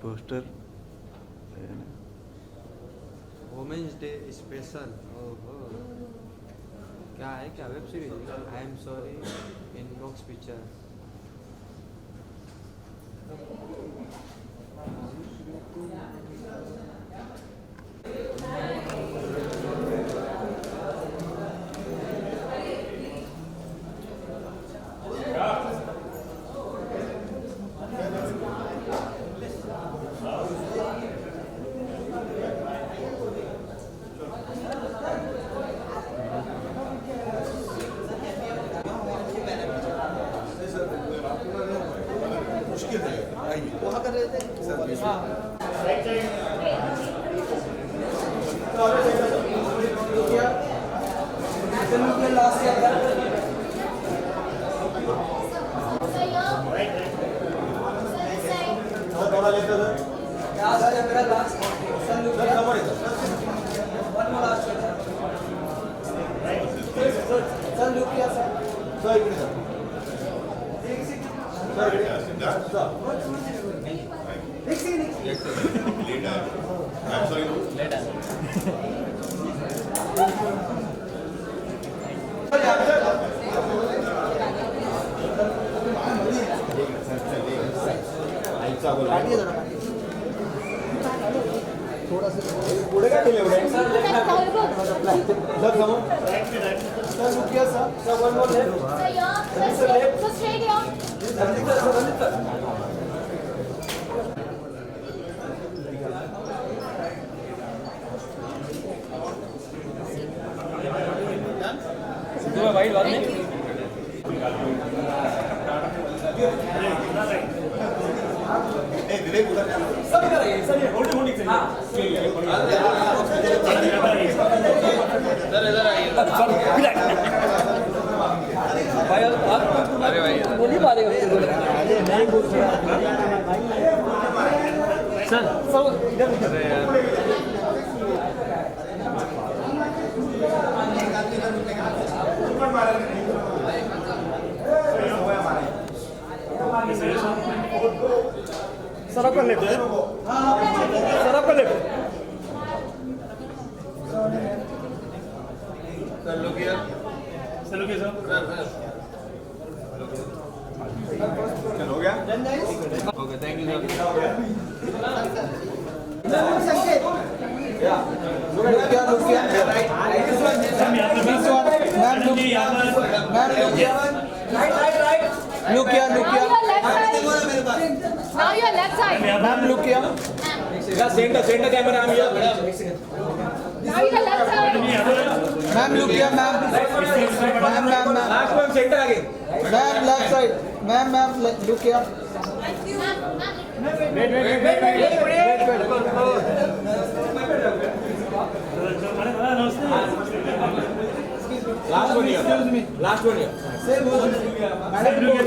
Poster women's day special. ओहो, क्या है, क्या web series? I am sorry inbox picture. मुश्किल है, वहाँ कर रहे थे थोड़ा सा पुढे काय केले एवढे सर समोर सर रुकिया sir one more left sir left sir straight दो वाइड बाद में विवेक उधर सब इधर आइए, सर ये होल्डिंग होल्डिंग से इधर आइए सर भाई आप अरे भाई बोल नहीं पा रहे हो नहीं बोल सर सब इधर अरे यार सर आपका लेफ्ट है सर आपका लेफ्ट सर लोग यार सर लोग सर चल हो गया okay thank you Look here. Now your left side. Ma'am, look here. Centre camera हम ये Now your left side. Ma'am, look here, ma'am. Ma'am. Last में सेंटर आगे Ma'am, left side. Ma'am, look here. Last one year Same one. Madam, ma'am.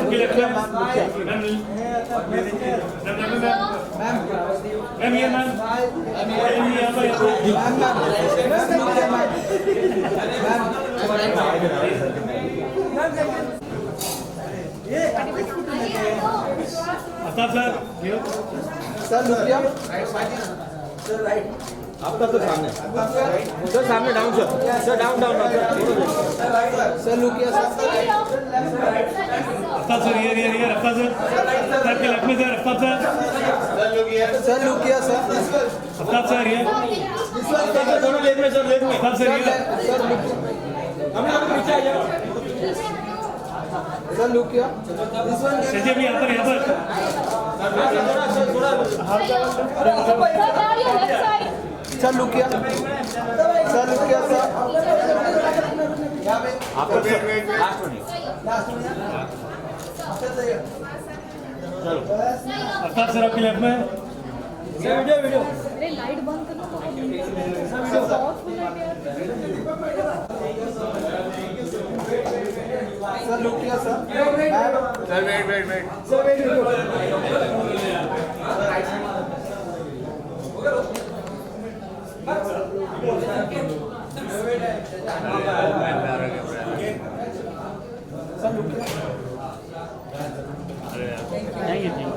Okay left ma'am here ma'am Sir, look here. आपका तो सामने sir सामने down sir down Sir, look here, sir. Aftab sir ये Aftab sir sir के left में sir Aftab sir Sir, look here, sir. Aftab sir ये दोनों left में सर अफ्ताब सर ये Sir, look. हम लोग पीछे आ जाओ Sir, look here. सर भी यहाँ पर Sir, now your left side. Sir, look here. Sir, look here, sir. आपका लास्ट वन अफ्ताब सर आपके लेफ्ट में वीडियो अरे लाइट बंद करना तो बहुत फुल लाइट यार। Sir, look here, sir. Sir wait Sir, wait. Thank you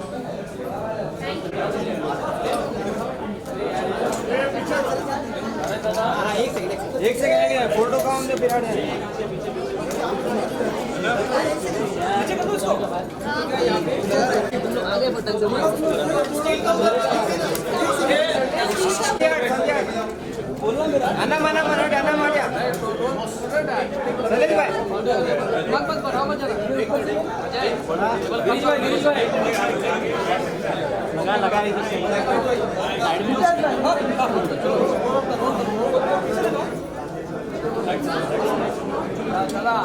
Anak mana ada anak mana? Boleh Pak? लगा इधर से चला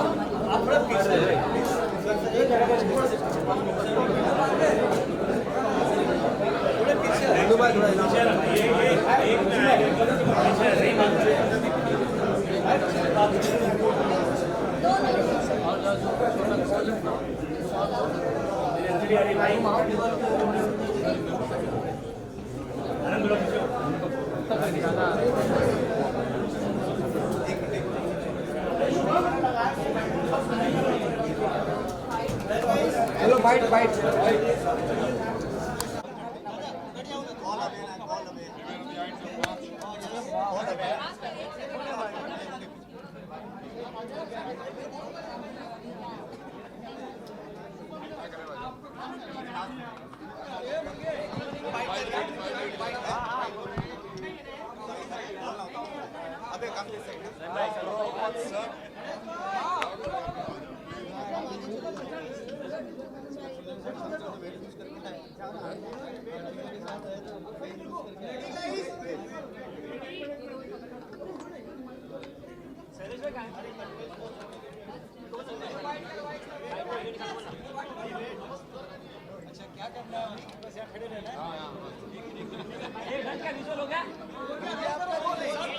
hello bite bite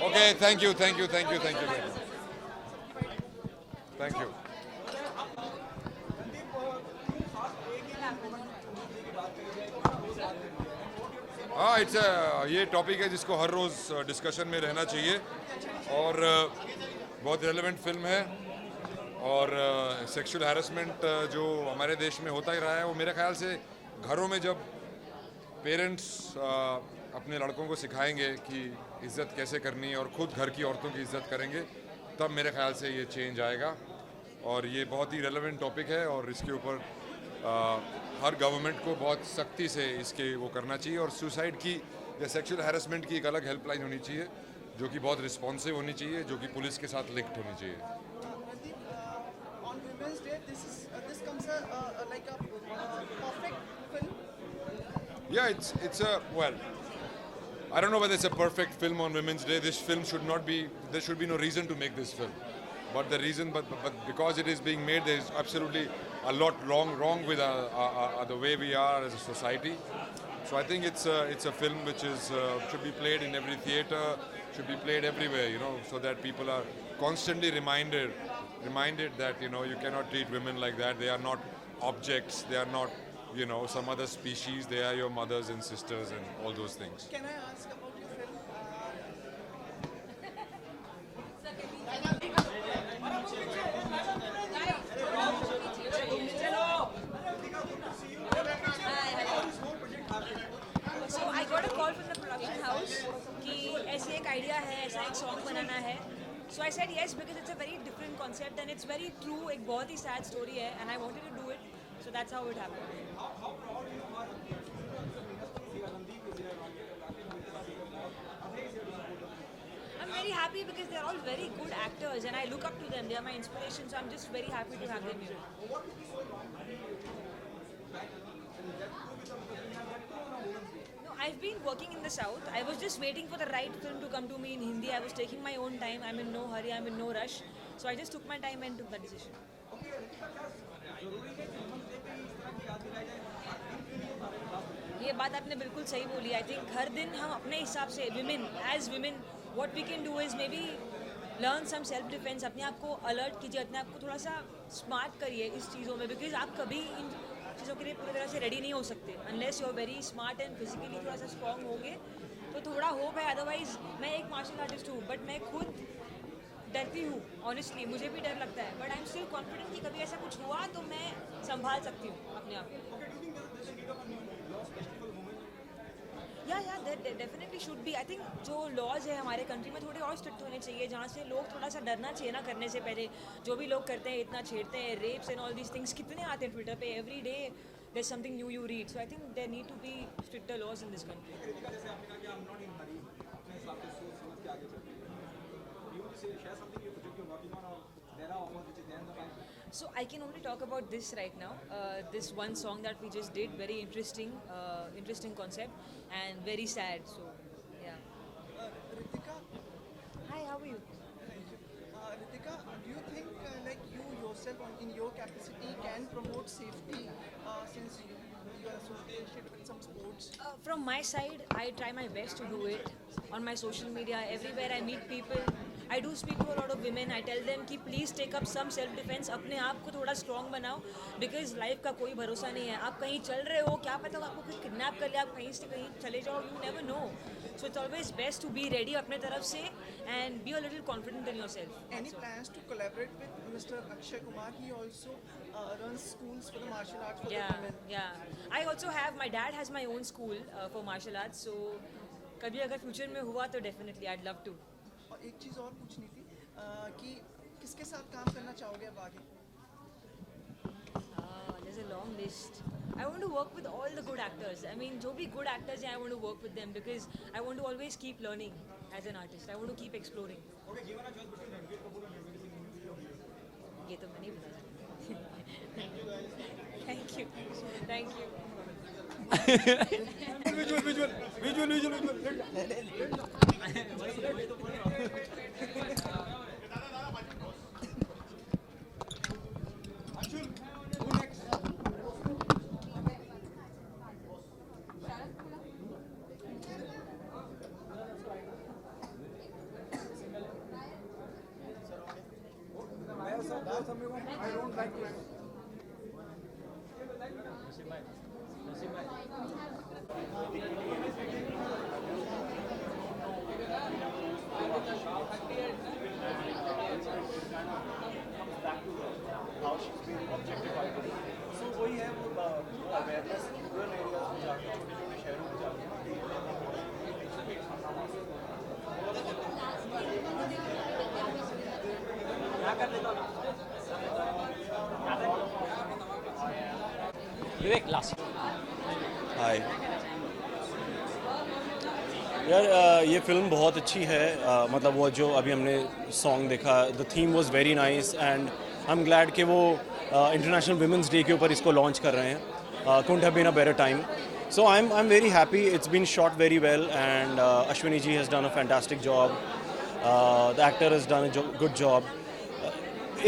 Okay, thank you very much. Thank you. हाँ, ये टॉपिक है जिसको हर रोज़ डिस्कशन में रहना चाहिए और बहुत रेलेवेंट फिल्म है और सेक्सुअल हैरेसमेंट जो हमारे देश में होता ही रहा है वो मेरे ख्याल से घरों में जब पेरेंट्स अपने लड़कों को सिखाएंगे कि इज़्ज़त कैसे करनी है और ख़ुद घर की औरतों की इज़्ज़त करेंगे तब मेरे ख्याल से ये चेंज आएगा और ये बहुत ही रेलेवेंट टॉपिक है और इसके ऊपर हर गवर्नमेंट को बहुत सख्ती से इसके वो करना चाहिए और सुसाइड की या सेक्सुअल हैरेसमेंट की एक अलग हेल्पलाइन होनी चाहिए जो कि बहुत रिस्पॉन्सिव होनी चाहिए, जो कि पुलिस के साथ लिंक्ड होनी चाहिए। Yeah, it's a, well, I don't know whether it's a perfect film on Women's Day. This film should not be, there should be no reason to make this film. But the reason, but because it is being made, there is absolutely a lot wrong with the way we are as a society. So I think it's a film which is should be played in every theatre, should be played everywhere, you know, so that people are constantly reminded that, you know, you cannot treat women like that. They are not objects. They are not, you know, some other species. They are your mothers and sisters and all those things. Can I ask about your film? So I got a call from the production house कि ऐसे एक idea है, ऐसा एक song बनाना है. So I said yes because it's a very different concept and it's very true. एक बहुत ही sad story है and I wanted to do it. So that's how it happened. I'm very happy because they're all very good actors and I look up to them. They are my inspiration, so I'm just very happy to have them here. No, I've been working in the South. I was just waiting for the right film to come to me in Hindi. I was taking my own time. I'm in no hurry. I'm in no rush. So I just took my time and took that decision. ये बात आपने बिल्कुल सही बोली. I think हर दिन हम अपने हिसाब से women what we can do is maybe learn some self defense. अपने आप को alert कीजिए, अपने आप को थोड़ा सा smart करिए इस चीज़ों में because आप कभी इन चीज़ों के लिए पूरी तरह से ready नहीं हो सकते unless you are very smart and physically थोड़ा सा strong होगे तो थोड़ा hope है. Otherwise मैं एक martial artist हूँ but मैं खुद डरती हूँ honestly. मुझे भी डर लगता है but I'm still confident कि कभी ऐसा कुछ हुआ तो मैं संभाल सकती हूँ अपने आप को. या there definitely should be. I think जो लॉज है हमारे कंट्री में थोड़े और स्ट्रिक्ट होने चाहिए, जहाँ से लोग थोड़ा सा डरना चाहिए ना करने से पहले। जो भी लोग करते हैं इतना छेड़ते हैं, rapes and all these things कितने आते हैं ट्विटर पे, every day there is something new you read. So I think there need to be stricter laws in this country. जैसे आपने कहा कि I'm not in hurry, अपने हिसाब से सोच समझ के आगे चलते हैं। You want to share something you you're working on, or there are offers which is there in the pipeline? So I can only talk about this right now. This one song that we just did, very interesting, interesting concept and very sad. So yeah. Ritika, Hi, how are you? Ritika, do you think like you yourself in your capacity can promote safety since you are associated with some sports? From my side, I try my best to do it on my social media. Everywhere I meet people, I do speak to a lot of women. I tell them कि please take up some self defense. अपने आप को थोड़ा strong बनाओ, because life का कोई भरोसा नहीं है। आप कहीं चल रहे हो, क्या पता आपको कोई kidnap कर ले, आप कहीं से कहीं चले जाओ, you never know. So it's always best to be ready अपने तरफ से and be a little confident in yourself. Any plans to collaborate with Mr. Akshay Kumar? He also runs schools for the martial arts for the women. Yeah. I also have, my dad has my own school for martial arts. So कभी अगर future में हुआ तो definitely I'd love to. और एक चीज़ और पूछनी थी कि किसके साथ काम करना चाहोगे अब आगे? There's a long list. I want to work with all the good actors. I mean, जो भी good actors हैं, I want to work with them because I want to always keep learning as an artist. I want to keep exploring. Okay, given a choice between Ranveer Kapoor and Ranveer Singh, who will be your hero? ये तो मैं नहीं बता सकती. Thank you. Thank you. I don't like it. So वही है वो awareness rural areas में जाके छोटे-छोटे शहरों में जाके विवेक लास्ट। हाय यार, ये फिल्म बहुत अच्छी है। मतलब वो जो अभी हमने सॉन्ग देखा, the theme was very nice and I am glad कि वो इंटरनेशनल वुमेंस डे के ऊपर इसको लॉन्च कर रहे हैं। Couldn't have been a better time, so I am very happy. It's been shot very well and Ashwini ji has done a fantastic job, the actor has done a good job.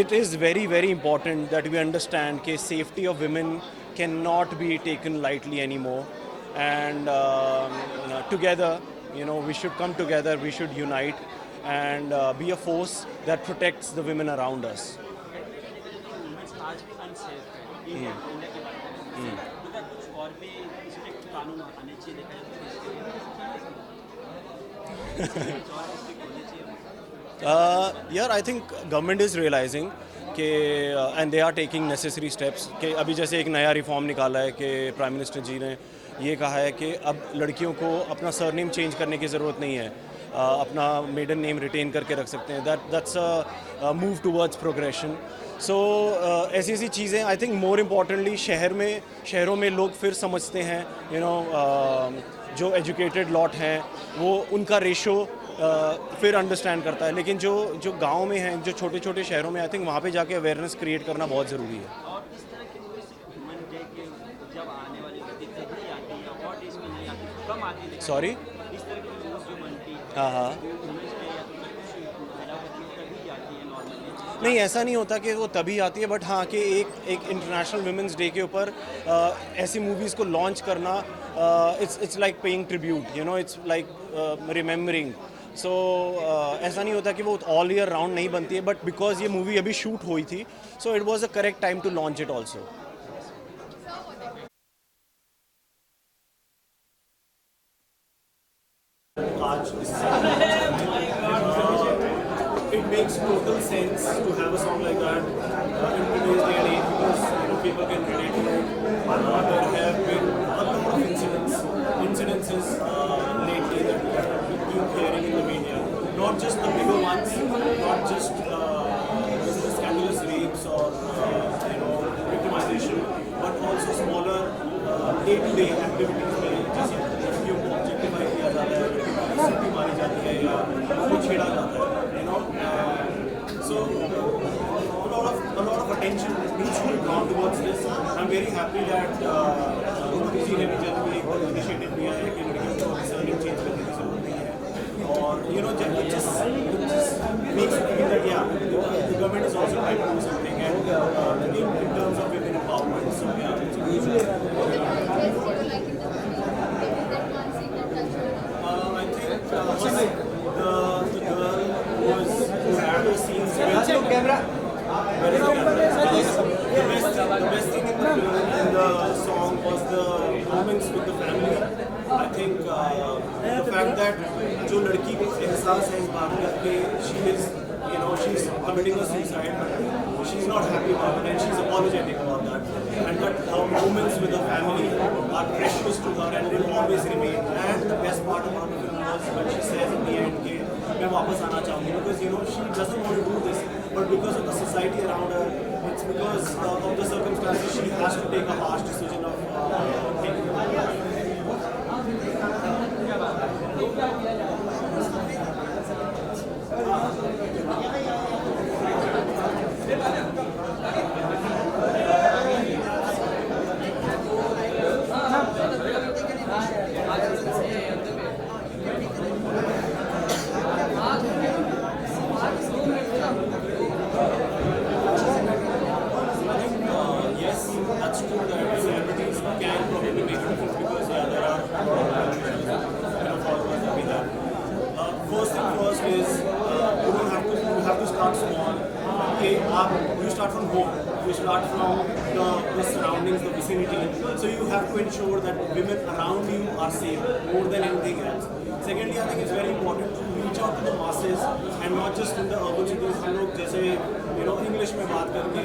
It is very, very important that we understand that safety of women cannot be taken lightly anymore, and together, we should come together, we should unite and be a force that protects the women around us. आज भी unsafe है India के बारे में, तो कुछ और भी स्ट्रिक्ट कानून आने चाहिए, I think government is realizing कि and they are taking necessary steps कि अभी जैसे एक नया रिफॉर्म निकाला है कि प्राइम मिनिस्टर जी ने ये कहा है कि अब लड़कियों को अपना सरनेम चेंज करने की ज़रूरत नहीं है, अपना मेडन नेम रिटेन करके रख सकते हैं. That's a move towards progression. So ऐसी ऐसी चीज़ें आई थिंक मोर इम्पॉर्टेंटली शहरों में लोग फिर समझते हैं, जो एजुकेटेड लॉट हैं वो उनका रेशो फिर अंडरस्टैंड करता है, लेकिन जो गांव में हैं, जो छोटे छोटे शहरों में, आई थिंक वहाँ पे जाके अवेयरनेस क्रिएट करना बहुत ज़रूरी है. और इस तरह की मूवीज ह्यूमन डे के जब आने वाली दिक्कत नहीं आती है और डेज में नहीं आती, कम आती है. सॉरी, इस तरह की मूवीज जो बनती है, हाँ हाँ, ह्यूमन डे या तो कुछ महिला होती है तभी आती है नॉर्मली. नहीं ऐसा नहीं होता कि वो तभी आती है, बट हाँ कि एक इंटरनेशनल वुमेंस डे के ऊपर ऐसी मूवीज़ को लॉन्च करना, it's like paying tribute, it's like remembering. So ऐसा नहीं होता कि वो ऑल ईयर राउंड नहीं बनती है, बट बिकॉज ये मूवी अभी शूट हुई थी, so it was a correct time to launch it also. It makes total sense to have a song like that in today's day and age, because people can relate to it. There have been a lot of incidences not just the bigger ones, not just scandalous rapes or victimization, but also smaller day-to-day activities में जैसे लड़कियों को objectify किया जाता है, सीटी मारी जाती है या उनको छेड़ा जाता है, so a lot of attention needs to be drawn towards this. I'm very happy that Modi ji ने भी जल्द में एक इनिशिएटिव लिया है कि लड़कियों को सर्निंग चेंज करने की जरूरत नहीं है, और it just makes me feel that the government is also trying to do something and in terms of women empowerment. So I think the girl who had the scenes the best thing in the song was the moments with the family. I think the fact that जो लड़की को एहसास है इस बात का कि she's committing a suicide, but she's not happy about it and she's apologetic about that, and that her moments with the family are precious to her and will always remain. And the best part about it was when she says in the end कि मैं वापस आना चाहूँगी, because she doesn't want to do this, but because of the society around her, it's because of the circumstances she has to take a harsh decision of taking her life. You start from home, you start from the surroundings, the vicinity, so you have to ensure that women around you are safe more than anything else. Secondly, I think it's very important to reach out to the masses and not just in the urban cities. हम लोग जैसे English में बात करके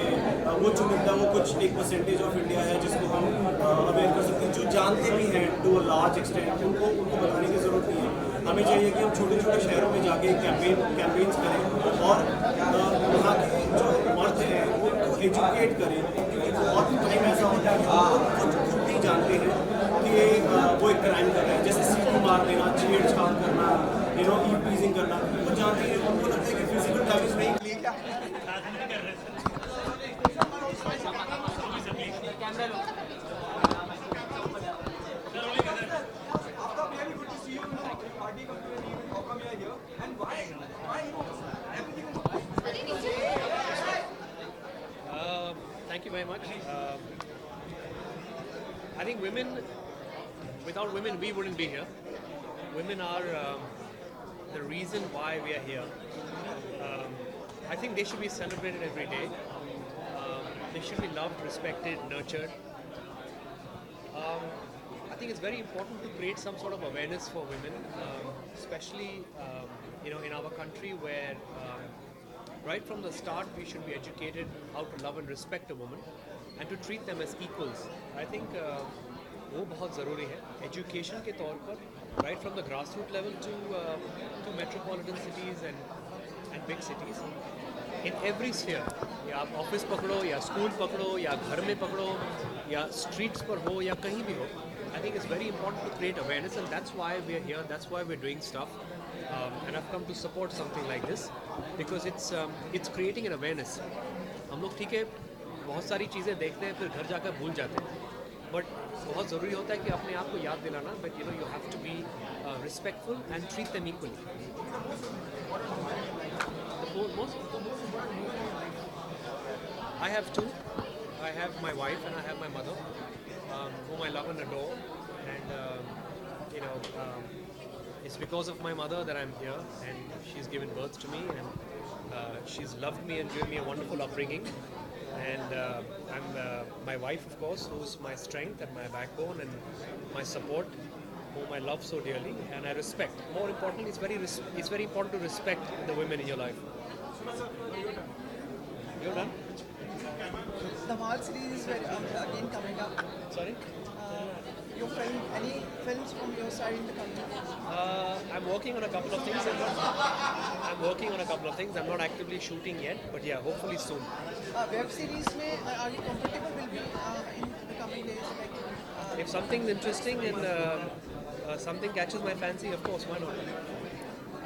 वो चुनिंदा वो कुछ एक परसेंटेज ऑफ इंडिया है जिसको हम अवेयर कर सकते हैं, जो जानते भी हैं टू अ लार्ज एक्सटेंट, उनको बताने की ज़रूरत नहीं है. हमें चाहिए कि हम छोटे छोटे शहरों में जाके कैंपेन्स करें और वहाँ के जो मर्द हैं उनको एजुकेट करें, क्योंकि बहुत टाइम ऐसा होता है कि वो खुद नहीं जानते हैं कि वो एक क्राइम कर रहे हैं, जैसे सीटी मार देना, छेड़छाड़ करना, ई प्लीजिंग करना, वो जानते हैं, उनको लगता है कि फिजिकल डैमेज नहीं Thank you very much. I think without women, we wouldn't be here. Women are the reason why we are here. I think they should be celebrated every day. They should be loved, respected, nurtured. I think it's very important to create some sort of awareness for women, especially in our country where right from the start we should be educated how to love and respect a woman and to treat them as equals. I think वो बहुत ज़रूरी है education के तौर पर, right from the grassroots level to metropolitan cities and big cities. In every sphere, या आप office पकड़ो या स्कूल पकड़ो या घर में पकड़ो या स्ट्रीट्स पर हो या कहीं भी हो, I think it's very important to create awareness, and that's why we're here, that's why we're doing stuff. And I've come to support something like this because it's creating an awareness. हम लोग ठीक है बहुत सारी चीज़ें देखते हैं फिर घर जाकर भूल जाते हैं, बट बहुत ज़रूरी होता है कि अपने आप को याद दिलाना that you have to be respectful and treat them equally. I have two. I have my wife and I have my mother, whom I love and adore, and it's because of my mother that I'm here, and she's given birth to me, and she's loved me and given me a wonderful upbringing. And my wife, of course, who's my strength and my backbone and my support, whom I love so dearly and I respect. More importantly, it's very important to respect the women in your life. You're done? The March series is again coming up. Sorry? Your any films from your side in the country? I'm working on a couple of things. I'm not actively shooting yet, but yeah, hopefully soon. Web series में are you comfortable will be in the coming days? Like, If something's interesting and something catches my fancy, of course, why not?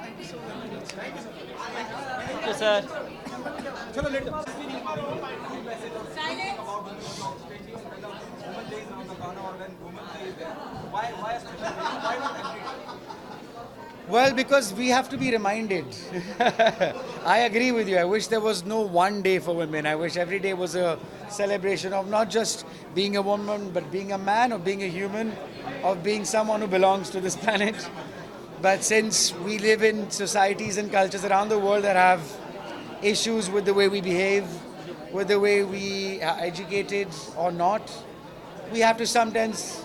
thank you so much. Thank you, sir. Women Day is around the corner, or when Women's Day is there. Why special? Why not every day? Well, because we have to be reminded. I agree with you. I wish there was no one day for women. I wish every day was a celebration of not just being a woman, but being a man, or being a human, of being someone who belongs to this planet. But since we live in societies and cultures around the world that have issues with the way we behave, with the way we are educated or not, we have to sometimes,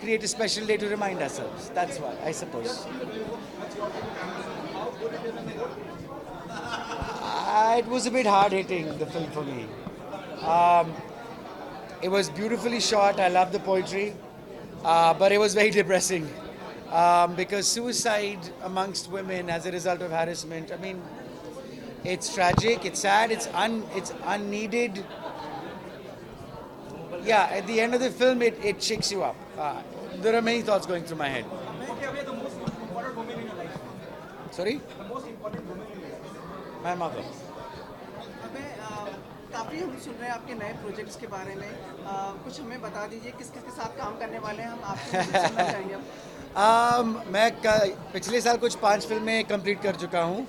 create a special day to remind ourselves. That's why, I suppose. It was a bit hard-hitting, the film, for me. It was beautifully shot. I love the poetry. But it was very depressing. Because suicide amongst women as a result of harassment, I mean, it's tragic, it's sad, it's unneeded. Yeah, at the end of the film, it shakes you up. There are many thoughts going through my head. The most important woman in your life. Sorry? The most important woman in your life. My mother. अबे काफ़ी हम सुन रहे हैं आपके नए projects के बारे में कुछ हमें बता दीजिए किस किस के साथ काम करने वाले हैं हम आपसे सुनना चाहेंगे हम मैं पिछले साल कुछ 5 फिल्में कंप्लीट कर चुका हूँ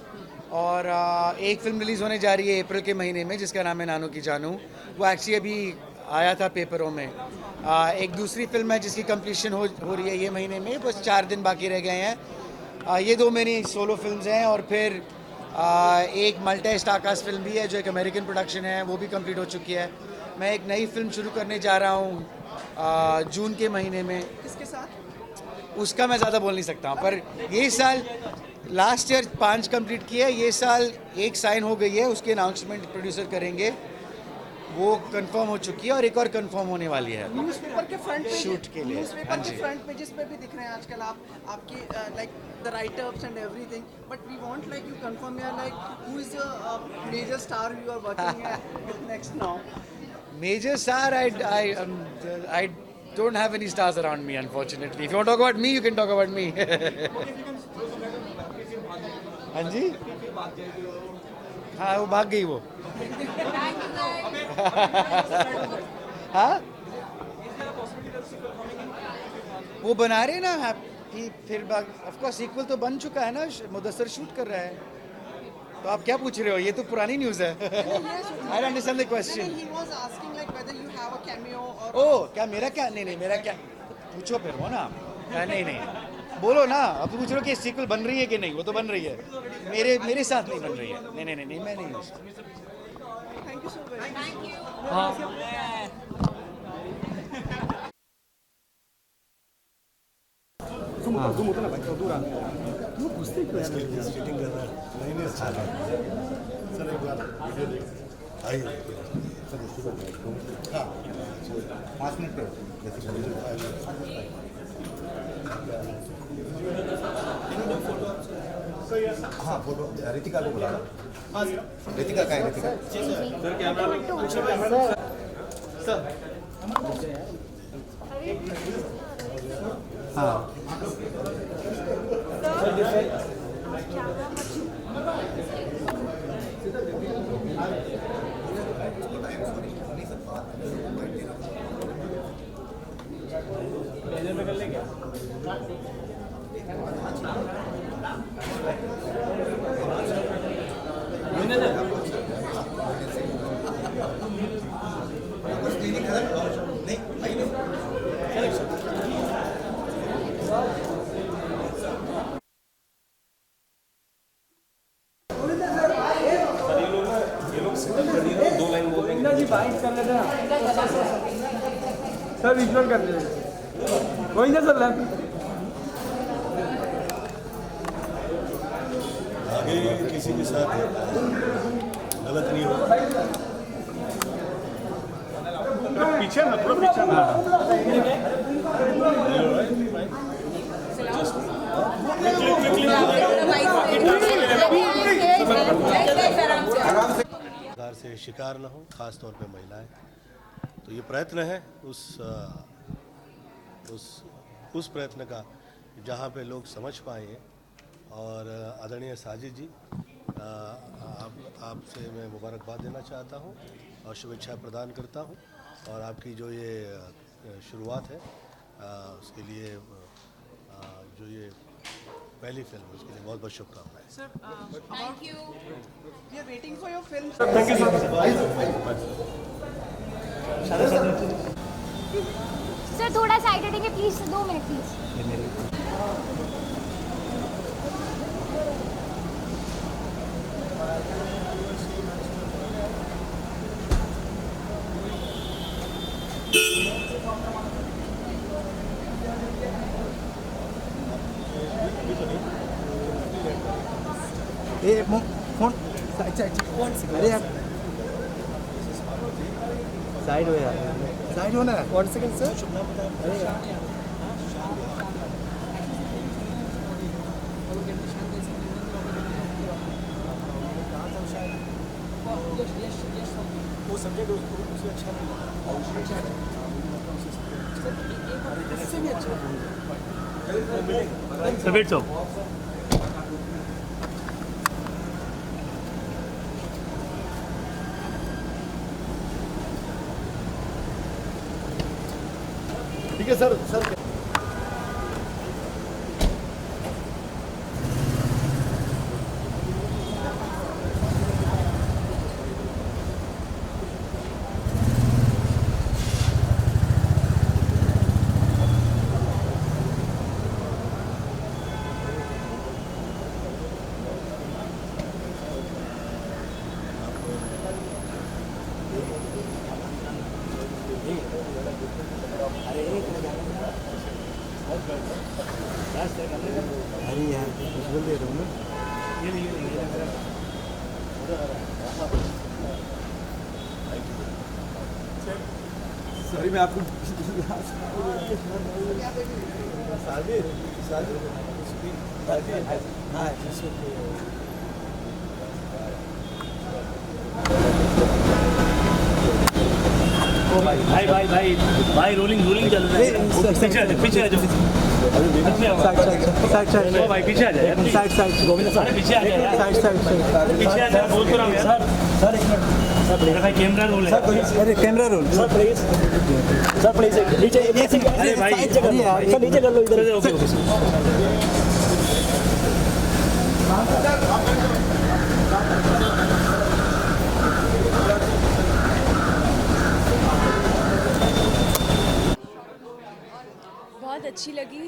और एक फिल्म रिलीज़ होने जा रही है अप्रैल के महीने में जिसका नाम है नानू की जानू. वो एक्चुअली अभी आया था पेपरों में. एक दूसरी फिल्म है जिसकी कंप्लीशन हो रही है ये महीने में, बस 4 दिन बाकी रह गए हैं. ये 2 मेरी सोलो फिल्म्स हैं और फिर एक मल्टी स्टारकास्ट फिल्म भी है जो एक अमेरिकन प्रोडक्शन है, वो भी कंप्लीट हो चुकी है. मैं एक नई फिल्म शुरू करने जा रहा हूँ जून के महीने में. किसके साथ? उसका मैं ज़्यादा बोल नहीं सकता हूँ, पर ये साल लास्ट ईयर 5 कंप्लीट किया है, ये साल 1 साइन हो गई है, उसकी अनाउंसमेंट प्रोड्यूसर करेंगे, वो कंफर्म हो चुकी है और एक और कंफर्म होने वाली है न्यूज़पेपर के फ्रंट पे शूट के लिए. न्यूज़पेपर के फ्रंट पेजेस पे भी दिख रहे हैं आजकल आपकी like the write ups and everything, but we want like you confirm यार like who is the major star you are working with next now. Major star, I don't have any stars around me, unfortunately. If you want to talk about me, you can talk about me. हाँ जी, हाँ वो भाग गई वो. हाँ वो बना रहे ना हैप्पी, फिर ऑफ कोर्स सीक्वल तो बन चुका है ना, मुदस्सर शूट कर रहा है. तो आप क्या पूछ रहे हो, ये तो पुरानी न्यूज़ है. I understand the question. He was asking like whether you have a cameo or ओ क्या मेरा क्या, नहीं मेरा क्या, पूछो फिर वो ना. नहीं बोलो ना, अब पूछ रहे हो कि सीक्वल बन रही है कि नहीं. वो तो बन रही है, मेरे साथ नहीं बन रही है. नहीं मैं नहीं हूँ. Thank you so very much. Thank you. हाँ फोटो रितिका को बुला. रितिका का है, रितिका हाँ. सर विजुअल कर दे कोई ना सर आगे किसी के साथ गलत नहीं हो. पीछे ना, थोड़ा पीछे ना. शिकार न हो, ख़ास तौर पे महिलाएं। तो ये प्रयत्न है उस प्रयत्न का जहाँ पे लोग समझ पाए। और आदरणीय साजिद जी, आपसे मैं मुबारकबाद देना चाहता हूँ और शुभेच्छा प्रदान करता हूँ। और आपकी जो ये शुरुआत है उसके लिए जो ये पहली फिल्म है उसके लिए बहुत बहुत शुभकामनाएं। Sir, thank you. We are waiting for your film. Thank you so sir थोड़ा साइड हटेंगे प्लीज, 2 मिनट प्लीज। फोन अरे यार साइड हो यार, साइड हो ना। 1 सेकंड सर। अरे यार वो सब्जेक्ट उससे अच्छा नहीं इससे भी अच्छा ठीक है सर। सर अरे यार बोल दे रहा हूँ सॉरी मैं आपको भाई रोलिंग चल रहा है। पीछे आ जाओ साइड भाई पीछे आ जाए साइड गोविंद सर पीछे आ जाए साइड पीछे आ जाए बोल तो रहा हूं यार सर एक मिनट भाई कैमरा रोल है अरे कैमरा रोल सर प्लीज नीचे अरे भाई सर नीचे कर लो इधर ओके बहुत अच्छी लगी।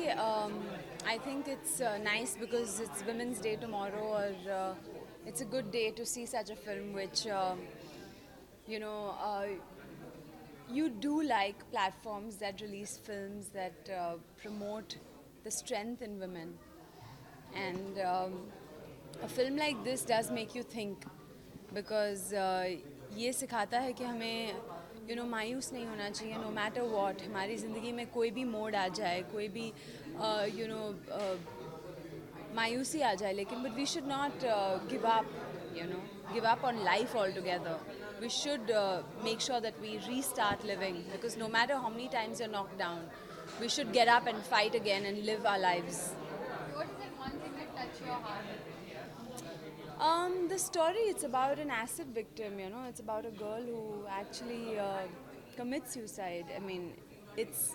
I think it's nice because it's women's day tomorrow और it's a good day to see such a film which you know you do like platforms that release films that promote the strength in women, and a film like this does make you think because ये सिखाता है कि हमें मायूस नहीं होना चाहिए no matter what. हमारी ज़िंदगी में कोई भी मोड़ आ जाए, कोई भी मायूसी आ जाए, लेकिन but we should not give up on life all together. We should make sure that we restart living because no matter how many times you're knocked down, we should get up and fight again and live our lives. What is that one thing that touched your heart? The story, it's about an acid victim, it's about a girl who actually commits suicide. I mean, it's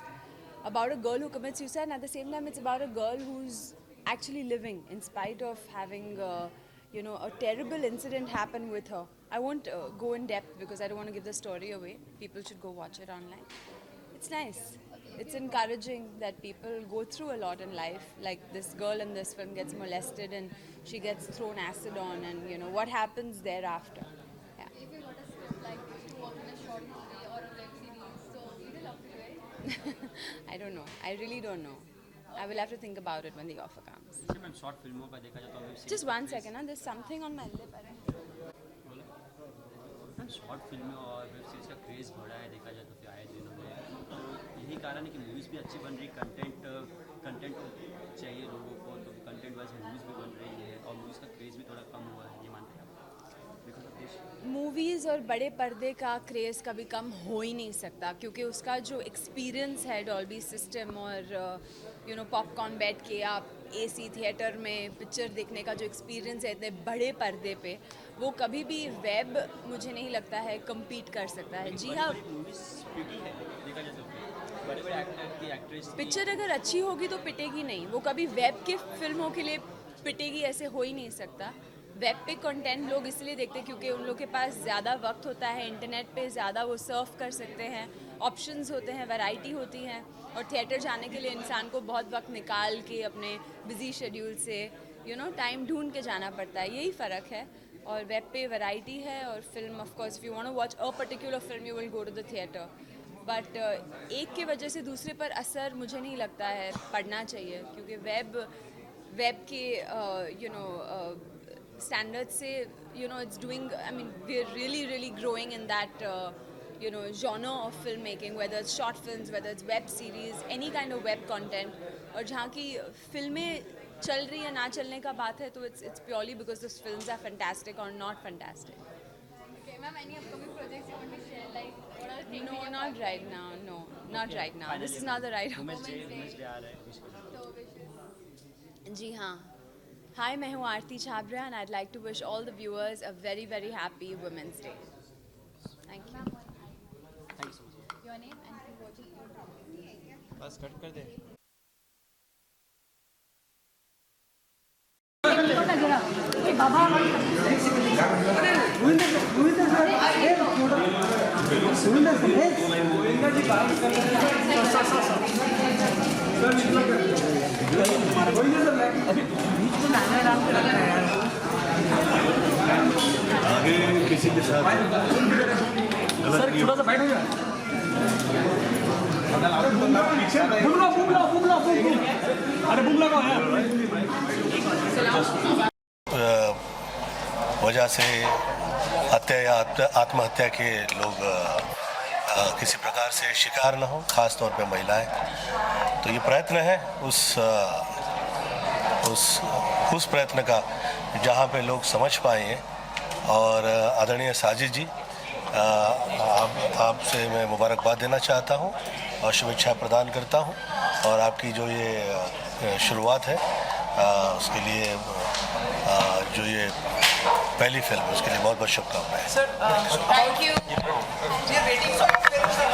about a girl who commits suicide, and at the same time it's about a girl who's actually living in spite of having a terrible incident happen with her. I won't go in depth because I don't want to give the story away. People should go watch it online. It's nice. It's encouraging that people go through a lot in life. Like this girl in this film gets molested and she gets thrown acid on, and what happens thereafter. Yeah. If you got a script like this to work in a short movie or a web series, so you will up to it? I don't know. I really don't know. I will have to think about it when the offer comes. Ma'am short फिल्मों का देखा जाए तो web series Just 1 second, there's something on my lip. I don't know. Ma'am short फिल्में और web series का craze बढ़ा है देखा जाए तो फिर आए दिनों में, तो यही कारण है कि मूवीज़ भी अच्छी बन रही, कंटेंट चाहिए लोगों को, तो कंटेंट वाइज मूवीज़ भी बन रही है और मूवीज़ का क्रेज़ भी थोड़ा कम हुआ है, ये मानते हैं आप? मूवीज़ और बड़े पर्दे का क्रेज़ कभी कम हो ही नहीं सकता, क्योंकि उसका जो एक्सपीरियंस है डॉल्बी सिस्टम और पॉपकॉर्न बैठ के आप एसी थिएटर में पिक्चर देखने का जो एक्सपीरियंस है इतने बड़े पर्दे पे, वो कभी भी वेब मुझे नहीं लगता है कम्पीट कर सकता है। जी हाँ, पिक्चर अगर अच्छी होगी तो पिटेगी नहीं, वो कभी वेब के फिल्मों के लिए पिटेगी ऐसे हो ही नहीं सकता। वेब पे कंटेंट लोग इसलिए देखते हैं क्योंकि उन लोग के पास ज़्यादा वक्त होता है, इंटरनेट पे ज़्यादा वो सर्फ कर सकते हैं, ऑप्शंस होते हैं, वैरायटी होती हैं, और थिएटर जाने के लिए इंसान को बहुत वक्त निकाल के अपने बिजी शेड्यूल से टाइम ढूंढ के जाना पड़ता है, यही फ़र्क है। और वेब पे वैरायटी है, और film of course if you want to watch a particular film you will go to the theatre, but एक के वजह से दूसरे पर असर मुझे नहीं लगता है पड़ना चाहिए, क्योंकि वेब के standards say it's doing, I mean we're really growing in that genre of filmmaking, whether it's short films, whether it's web series, any kind of web content, और जहाँ की फिल्में चल रही है ना चलने का बात है, तो it's purely because those films are fantastic or not fantastic. Okay, ma'am, any upcoming projects you want to share, like what are things No, not right now. No, not right now. This is not the right Women's Day आ रहा है, wish करो। जी हाँ, Hi, मैं हूँ आरती Chhabra and I'd like to wish all the viewers a very happy Women's Day. Thank you. Thanks. your name and who watches you? बस cut कर दे। आगे किसी के साथ गलत नहीं वजह से हत्या या आत्महत्या के लोग किसी प्रकार से शिकार न हो, खास तौर पे महिलाएं। तो ये प्रयत्न है उस प्रयत्न का जहाँ पे लोग समझ पाए, और आदरणीय साजिद जी आपसे मैं मुबारकबाद देना चाहता हूँ और शुभेच्छा प्रदान करता हूँ, और आपकी जो ये शुरुआत है उसके लिए जो ये पहली फिल्म है उसके लिए बहुत बहुत शुभकामनाएं। Sir, thank you. We are waiting for your film, sir.